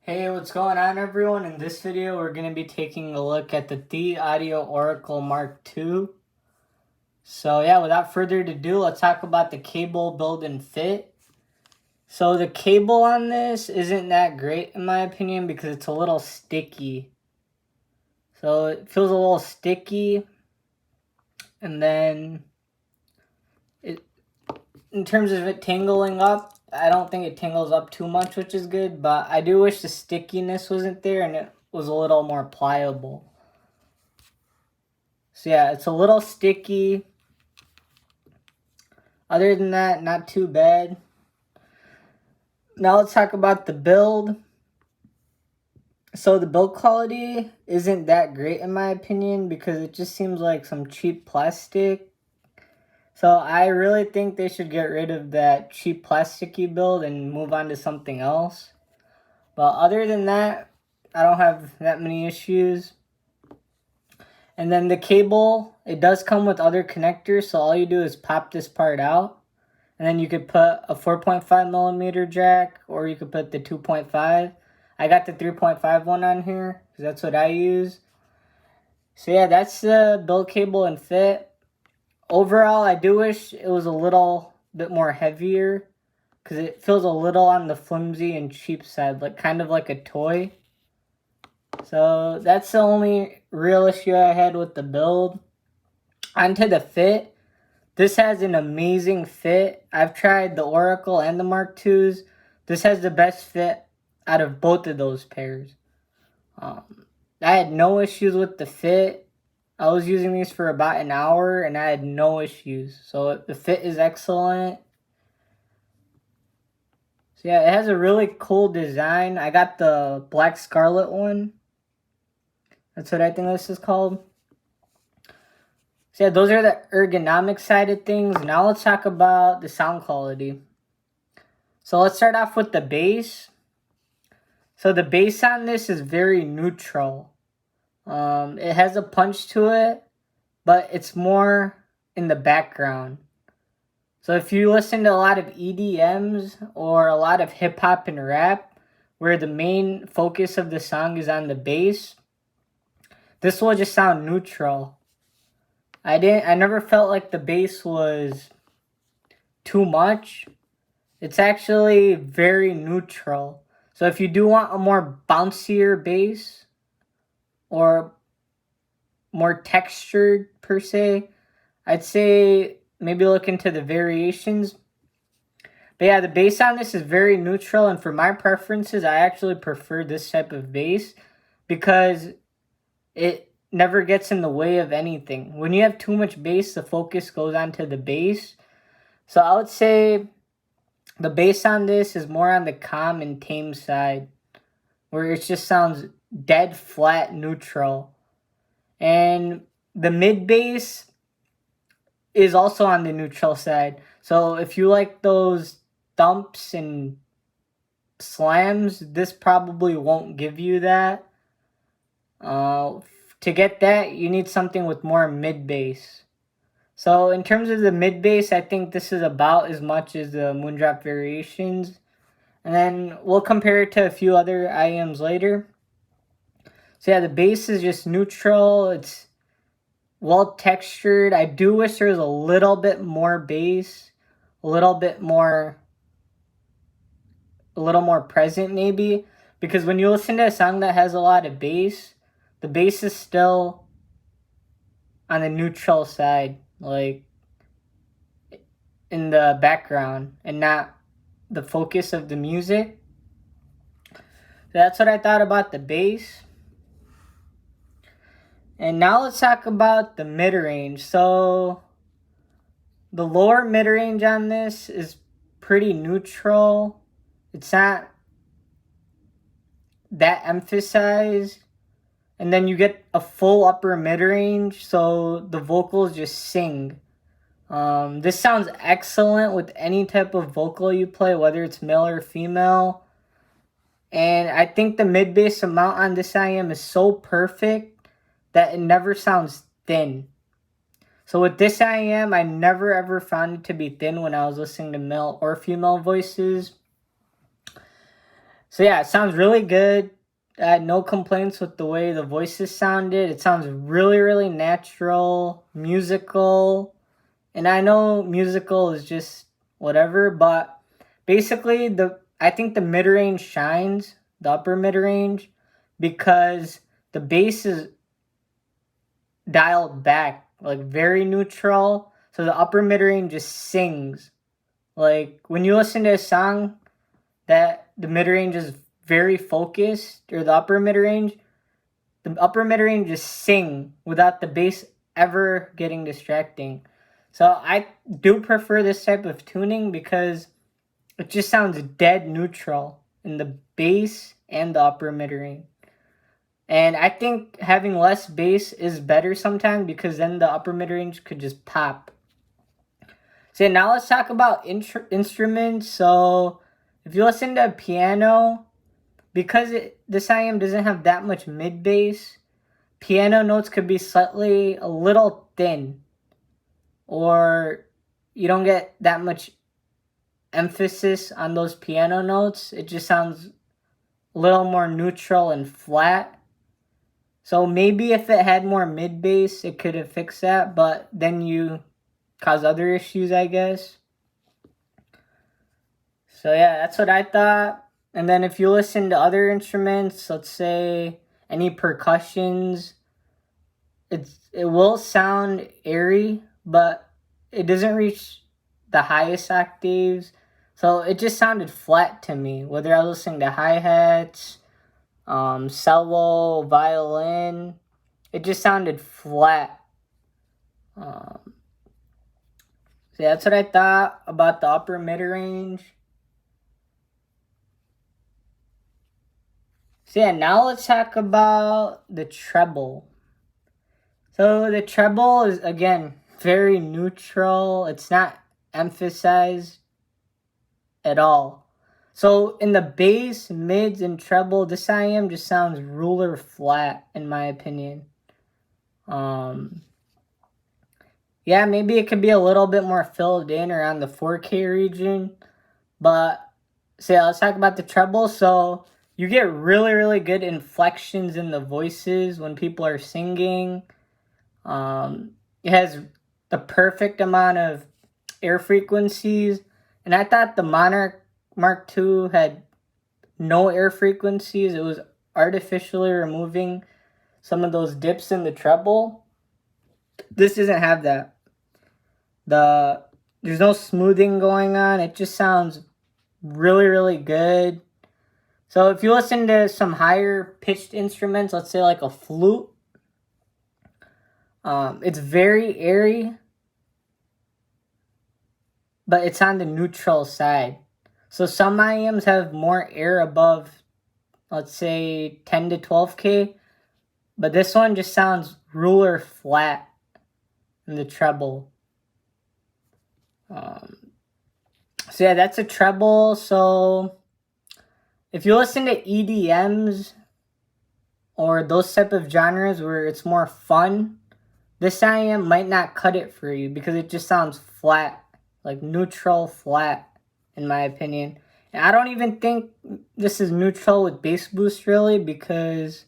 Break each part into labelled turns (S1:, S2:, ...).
S1: Hey, what's going on everyone? In this video, we're going to be taking a look at the Thieaudio Oracle Mark II. So yeah, without further ado, let's talk about the cable build and fit. So the cable on this isn't that great in my opinion because it's a little sticky. So it feels a little sticky, and then in terms of it tangling up, I don't think it tangles up too much, which is good, but I do wish the stickiness wasn't there and it was a little more pliable. So yeah, it's a little sticky. Other than that, not too bad. Now let's talk about the build. So the build quality isn't that great in my opinion because it just seems like some cheap plastic. So I really think they should get rid of that cheap plasticky build and move on to something else. But other than that, I don't have that many issues. And then the cable, it does come with other connectors, so all you do is pop this part out. And then you could put a 4.5 millimeter jack, or you could put the 2.5. I got the 3.5 one on here, because that's what I use. So yeah, that's the build cable and fit. Overall, I do wish it was a little bit more heavier, because it feels a little on the flimsy and cheap side, like kind of like a toy. So that's the only real issue I had with the build. Onto the fit. This has an amazing fit. I've tried the Oracle and the Mark IIs. This has the best fit out of both of those pairs. I had no issues with the fit. I was using these for about an hour and I had no issues. So the fit is excellent. So yeah, it has a really cool design. I got the Black Scarlet one. That's what I think this is called. So yeah, those are the ergonomic side of things. Now let's talk about the sound quality. So let's start off with the bass. So the bass on this is very neutral. It has a punch to it, but it's more in the background. So if you listen to a lot of EDMs or a lot of hip hop and rap, where the main focus of the song is on the bass, this will just sound neutral. I never felt like the bass was too much. It's actually very neutral. So if you do want a more bouncier bass or more textured per se, I'd say maybe look into the variations. But yeah, the bass on this is very neutral, and for my preferences, I actually prefer this type of bass because it never gets in the way of anything. When you have too much bass, the focus goes onto the bass. So I would say the bass on this is more on the calm and tame side, where it just sounds dead flat neutral. And the mid bass is also on the neutral side. So if you like those thumps and slams, this probably won't give you that. To get that, you need something with more mid bass. So in terms of the mid bass, I think this is about as much as the Moondrop Variations. And then we'll compare it to a few other IEMs later. So yeah, the bass is just neutral. It's well textured. I do wish there was a little bit more bass, a little more present maybe. Because when you listen to a song that has a lot of bass, the bass is still on the neutral side, like in the background and not the focus of the music. So that's what I thought about the bass. And now let's talk about the mid-range. So the lower mid-range on this is pretty neutral. It's not that emphasized. And then you get a full upper mid-range, so the vocals just sing. This sounds excellent with any type of vocal you play, whether it's male or female. And I think the mid-bass amount on this IEM is so perfect that it never sounds thin. So with this IEM, I never ever found it to be thin when I was listening to male or female voices. So yeah, it sounds really good. I had no complaints with the way the voices sounded. It sounds really, really natural, musical. And I know musical is just whatever, but basically I think the mid-range shines, the upper mid-range, because the bass is dialed back, like very neutral. So the upper mid-range just sings. Like when you listen to a song that the mid-range is very focused, or the upper mid-range just sing without the bass ever getting distracting. So I do prefer this type of tuning because it just sounds dead neutral in the bass and the upper mid-range. And I think having less bass is better sometimes because then the upper mid-range could just pop. So now let's talk about instruments. So if you listen to a piano, because this IEM doesn't have that much mid bass, piano notes could be slightly a little thin, or you don't get that much emphasis on those piano notes. It just sounds a little more neutral and flat. So maybe if it had more mid bass, it could have fixed that, but then you cause other issues, I guess. So yeah, that's what I thought. And then if you listen to other instruments, let's say any percussions, it will sound airy, but it doesn't reach the highest octaves. So it just sounded flat to me, whether I was listening to hi-hats, cello, violin, it just sounded flat. So yeah, that's what I thought about the upper mid-range. So yeah, now let's talk about the treble. So the treble is, again, very neutral. It's not emphasized at all. So in the bass, mids, and treble, this IEM just sounds ruler flat, in my opinion. Yeah, maybe it could be a little bit more filled in around the 4K region. But, so yeah, let's talk about the treble. So you get really, really good inflections in the voices when people are singing. It has the perfect amount of air frequencies. And I thought the Monarch Mark II had no air frequencies. It was artificially removing some of those dips in the treble. This doesn't have that. There's no smoothing going on. It just sounds really, really good. So if you listen to some higher pitched instruments, let's say like a flute, it's very airy, but it's on the neutral side. So some IEMs have more air above, let's say 10 to 12K, but this one just sounds ruler flat in the treble. So yeah, that's a treble. So if you listen to EDMs or those type of genres where it's more fun, this IEM might not cut it for you because it just sounds flat, like neutral flat, in my opinion. And I don't even think this is neutral with bass boost really, because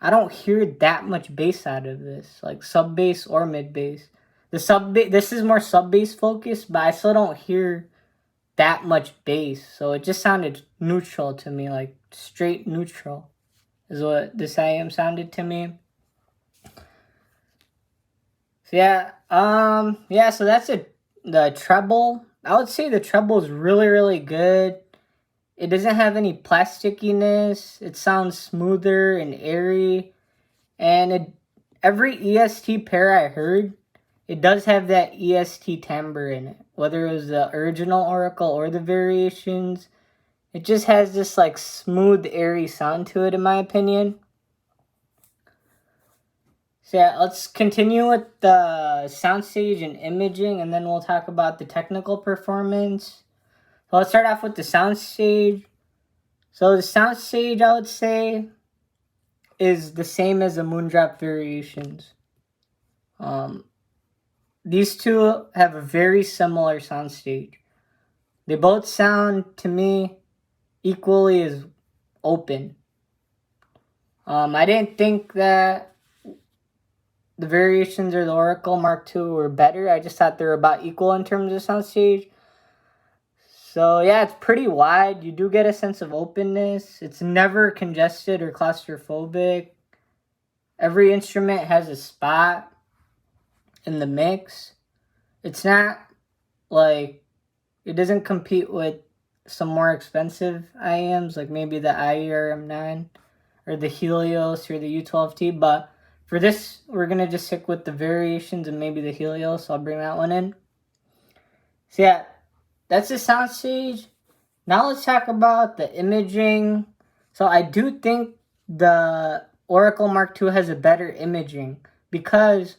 S1: I don't hear that much bass out of this, like sub bass or mid bass. This is more sub bass focused, but I still don't hear that much bass. So it just sounded neutral to me, like straight neutral is what this IEM sounded to me. So yeah, so that's it. The treble, I would say the treble is really, really good. It doesn't have any plasticiness. It sounds smoother and airy. And every EST pair I heard, it does have that EST timbre in it. Whether it was the original Oracle or the variations, it just has this like smooth, airy sound to it, in my opinion. So yeah, let's continue with the soundstage and imaging, and then we'll talk about the technical performance. So let's start off with the soundstage. So the soundstage, I would say, is the same as the Moondrop variations. These two have a very similar soundstage. They both sound, to me, equally as open. I didn't think that the variations or the Oracle Mark II were better. I just thought they were about equal in terms of soundstage. So yeah, it's pretty wide. You do get a sense of openness. It's never congested or claustrophobic. Every instrument has a spot in the mix. It's not like, it doesn't compete with some more expensive IEMs, like maybe the IEM9 or the Helios or the U12T, but for this, we're going to just stick with the variations and maybe the Helios, so I'll bring that one in. So yeah, that's the soundstage. Now let's talk about the imaging. So I do think the Oracle Mark II has a better imaging because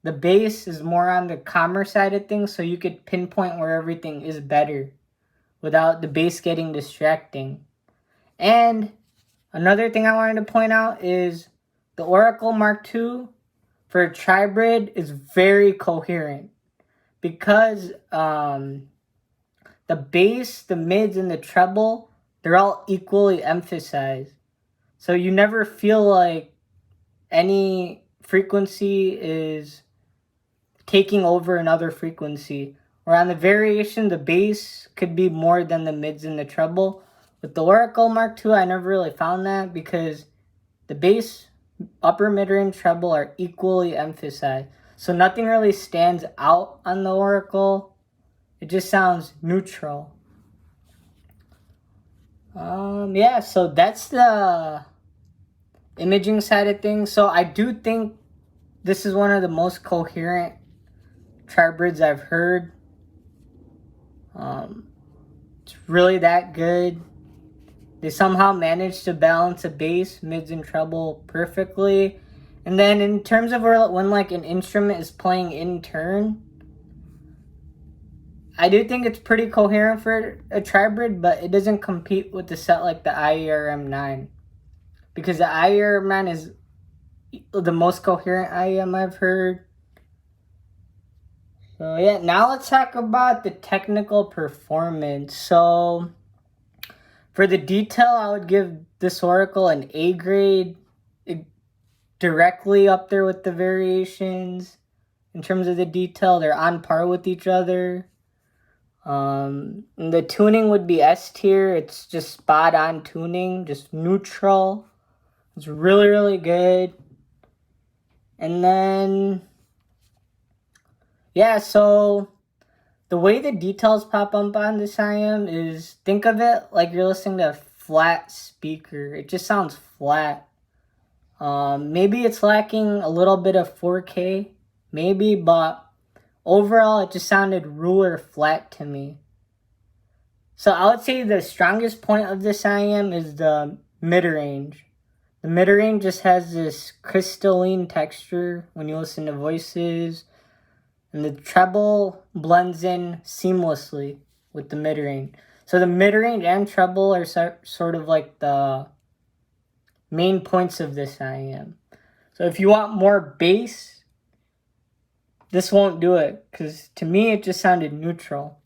S1: the bass is more on the calmer side of things, so you could pinpoint where everything is better without the bass getting distracting. And another thing I wanted to point out is the Oracle Mark II for a tribrid is very coherent because the bass, the mids, and the treble, they're all equally emphasized. So you never feel like any frequency is taking over another frequency. Or on the variation, the bass could be more than the mids and the treble. With the Oracle Mark II, I never really found that because the bass, upper, mid-range, treble are equally emphasized. So nothing really stands out on the Oracle. It just sounds neutral. Yeah, so that's the imaging side of things. So I do think this is one of the most coherent tribrids I've heard. It's really that good. They somehow managed to balance the bass, mids, and treble perfectly. And then in terms of when like an instrument is playing in turn, I do think it's pretty coherent for a tribrid, but it doesn't compete with the set like the IEM9. Because the IEM9 is the most coherent IEM I've heard. So yeah, now let's talk about the technical performance. So for the detail, I would give this Oracle an A grade, directly up there with the variations. In terms of the detail, they're on par with each other. The tuning would be S tier. It's just spot on tuning, just neutral. It's really, really good. And then, yeah, so the way the details pop up on this IEM is, think of it like you're listening to a flat speaker. It just sounds flat. Maybe it's lacking a little bit of 4K, maybe, but overall it just sounded ruler flat to me. So I would say the strongest point of this IEM is the mid-range. The mid-range just has this crystalline texture when you listen to voices. And the treble blends in seamlessly with the mid-range. So the mid-range and treble are sort of like the main points of this IEM. So if you want more bass, this won't do it. Because to me, it just sounded neutral.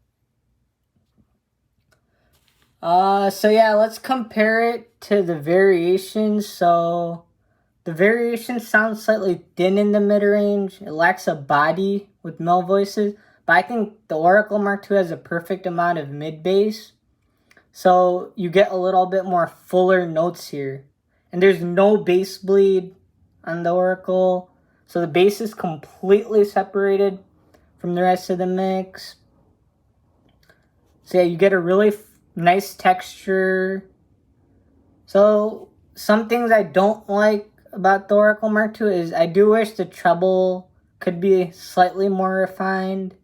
S1: So yeah, let's compare it to the variations. So the variation sounds slightly thin in the mid-range. It lacks a body with male voices. But I think the Oracle Mark II has a perfect amount of mid-bass. So you get a little bit more fuller notes here. And there's no bass bleed on the Oracle. So the bass is completely separated from the rest of the mix. So yeah, you get a really nice texture. So some things I don't like about the Oracle Mark II is I do wish the treble could be slightly more refined.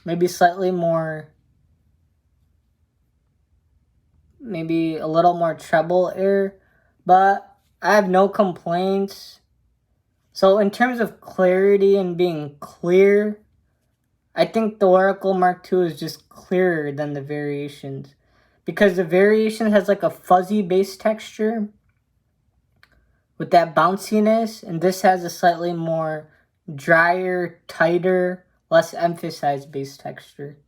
S1: Maybe slightly more, maybe a little more treble air, but I have no complaints. So in terms of clarity and being clear, I think the Oracle Mark II is just clearer than the variations. Because the variation has like a fuzzy bass texture with that bounciness, and this has a slightly more drier, tighter, less emphasized bass texture.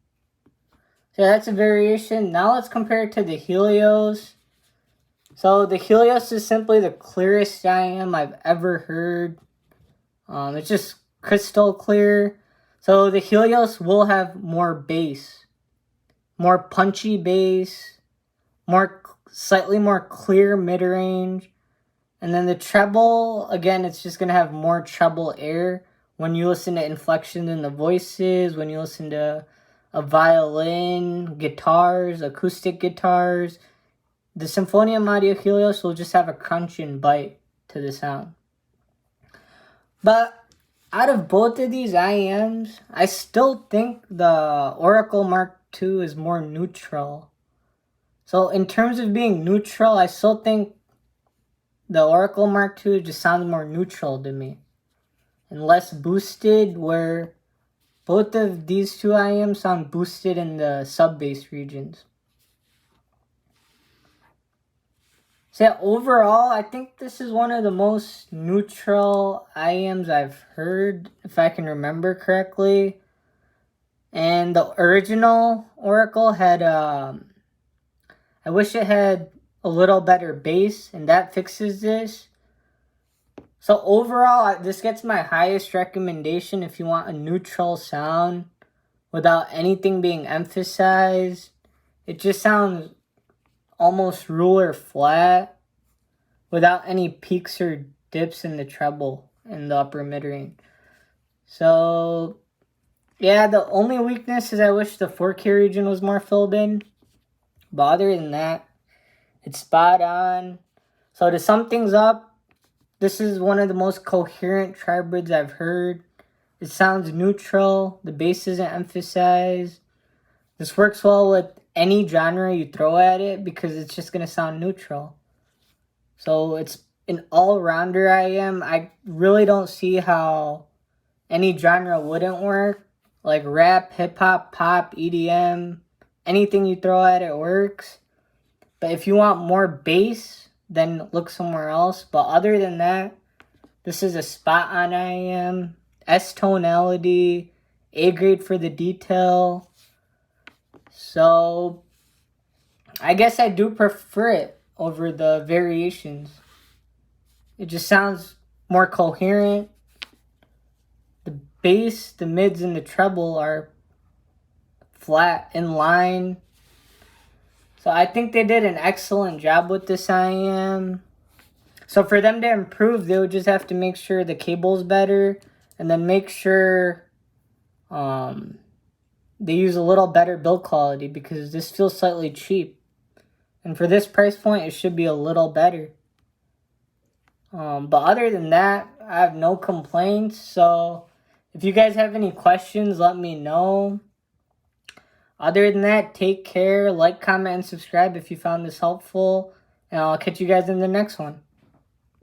S1: So that's a variation. Now let's compare it to the Helios. So the Helios is simply the clearest IEM I've ever heard. It's just crystal clear. So the Helios will have more bass, more punchy bass, slightly more clear mid-range. And then the treble, again, it's just going to have more treble air when you listen to inflection in the voices, when you listen to a violin, guitars, acoustic guitars. The Symphonium Audio Helios will just have a crunch and bite to the sound. But out of both of these IEMs, I still think the Oracle Mark II is more neutral. So in terms of being neutral, I still think the Oracle Mark II just sounds more neutral to me. And less boosted, where both of these two IEMs sound boosted in the sub-bass regions. So yeah, overall, I think this is one of the most neutral IEMs I've heard, if I can remember correctly. And the original Oracle had, I wish it had a little better bass, and that fixes this. So overall, this gets my highest recommendation if you want a neutral sound without anything being emphasized. It just sounds almost ruler flat without any peaks or dips in the treble in the upper mid-range. So yeah, the only weakness is I wish the 4K region was more filled in. But other than that, it's spot on. So to sum things up, this is one of the most coherent tribrids I've heard. It sounds neutral. The bass isn't emphasized. This works well with any genre you throw at it because it's just going to sound neutral. So it's an all-rounder IEM. I really don't see how any genre wouldn't work. Like rap, hip-hop, pop, EDM, anything you throw at it works. But if you want more bass, then look somewhere else. But other than that, this is a spot-on IEM. S tonality, A grade for the detail. So I guess I do prefer it over the variations. It just sounds more coherent. The bass, the mids, and the treble are flat, in line. So I think they did an excellent job with this IEM. So for them to improve, they would just have to make sure the cable's better, and then make sure they use a little better build quality, because this feels slightly cheap. And for this price point, it should be a little better. But other than that, I have no complaints. So if you guys have any questions, let me know. Other than that, take care, like, comment, and subscribe if you found this helpful. And I'll catch you guys in the next one.